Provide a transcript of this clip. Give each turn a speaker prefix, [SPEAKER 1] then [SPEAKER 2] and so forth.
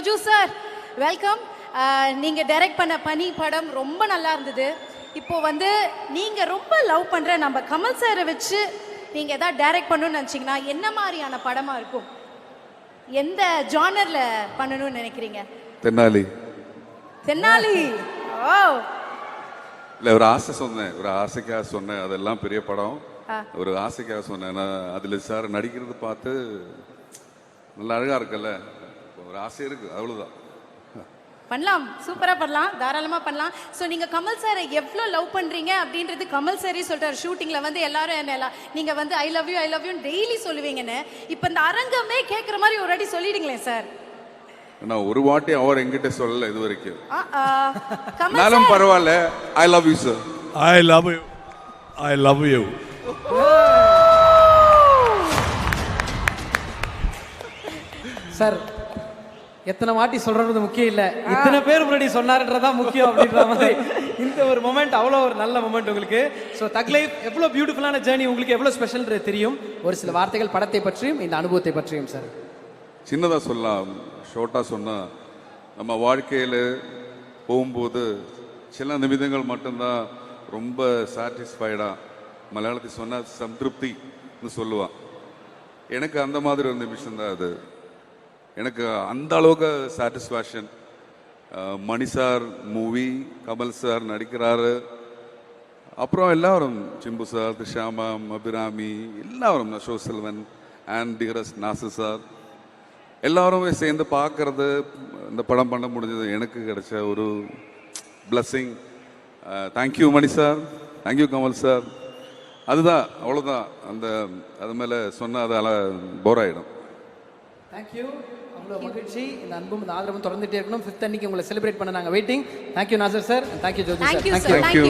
[SPEAKER 1] Joju sir welcome. நீங்க direct பண்ண பனி படம் ரொம்ப நல்லா இருந்தது. இப்போ வந்து நீங்க ரொம்ப லவ் பண்ற நம்ம கமல் சாரை வச்சு நீங்க ஏதாவது டைரக்ட் பண்ணணும்னு நினைச்சீங்கன்னா என்ன மாதிரியான படமா இருக்கும்? எந்த ஜானர்ல பண்ணணும்னு நினைக்கிறீங்க?
[SPEAKER 2] தென்னாலி.
[SPEAKER 1] தென்னாலி. ஓ
[SPEAKER 2] இல்லை, ஒரு ஆசை சொன்னேன், ஒரு ஆசைக்காக சொன்னேன். அதெல்லாம் பெரிய படம். ஒரு ஆசைக்காக சொன்னேன். நான் அதில் சார் நடிக்கிறது பார்த்து நல்லா அழகா இருக்குல்ல, ஒரு ஆசை இருக்கு, அவ்வளோதான்.
[SPEAKER 1] பண்ணலாம், சூப்பரா பண்ணலாம், தாராளமா பண்ணலாம். ஸோ நீங்க கமல் சாரை எவ்வளோ லவ் பண்றீங்க அப்படின்றது கமல் சாரே சொல்றாரு. ஷூட்டிங்ல வந்து எல்லாரும் என்ன நீங்க வந்து ஐ லவ் யூ டெய்லி சொல்லுவீங்கன்னு. இப்போ இந்த அரங்கமே கேட்குற மாதிரி ஒரு வாட்டி சொல்லிடுங்களேன் சார்.
[SPEAKER 2] நான் ஒரு வாட்டி அவர் எங்கிட்ட சொல்லல இது வரைக்கும்.
[SPEAKER 1] கமல்
[SPEAKER 2] பரவாயில்ல, I love you sir.
[SPEAKER 3] I love you, I love you.
[SPEAKER 4] Sir எத்தனை வாட்டி சொல்றது முக்கியம் இல்ல, இத்தனை பேர் முன்னாடி சொன்னாருன்றதா முக்கியம் அப்படின்ற மாதிரி இந்த ஒரு மொமெண்ட் அவ்வளோ ஒரு நல்ல மொமெண்ட் உங்களுக்கு. ஸோ தக் லைஃப் எவ்வளோ பியூட்டிஃபுல்லான ஜேர்னி, உங்களுக்கு எவ்வளோ ஸ்பெஷல்ன்றது தெரியும். ஒரு சில வார்த்தைகள் படத்தை பற்றியும் இந்த அனுபவத்தை பற்றியும் சார்.
[SPEAKER 2] சின்னதாக சொல்லலாம், ஷோர்ட்டாக சொன்னால், நம்ம வாழ்க்கையில் போகும்போது சில நிமிடங்கள் மட்டும்தான் ரொம்ப சாட்டிஸ்ஃபைடாக, மலையாளத்தை சொன்னால் சம்திருப்தின்னு சொல்லுவான். எனக்கு அந்த மாதிரி ஒரு நிமிஷம் தான் அது. எனக்கு அந்த அளவுக்கு சாட்டிஸ்ஃபேக்ஷன். மணி சார் மூவி, கமல் சார் நடிக்கிறாரு, அப்புறம் எல்லாரும், சிம்பு சார், திஷாமா, அபிராமி, எல்லாரும், அசோக் செல்வன் அண்ட் டிகரஸ் நாசர் சார், எல்லாருமே சேர்ந்து பார்க்கறது, இந்த படம் பண்ண முடிஞ்சது எனக்கு கிடைச்ச ஒரு பிளஸ்ஸிங். தேங்க்யூ மணி சார், தேங்க்யூ கமல் சார். அதுதான், அவ்வளோதான். அது மேலே சொன்னால் அது போர் ஆகிடும்.
[SPEAKER 4] தேங்க்யூ, அவ்வளோ மகிழ்ச்சி. இந்த அன்பும் இந்த ஆதரவும் தொடர்ந்துட்டே இருக்கணும். 5th அன்னைக்கு உங்களை செலிப்ரேட் பண்ண நாங்கள் waiting. Thank you Nassar sir, thank you Jyothi sir.
[SPEAKER 2] Thank you.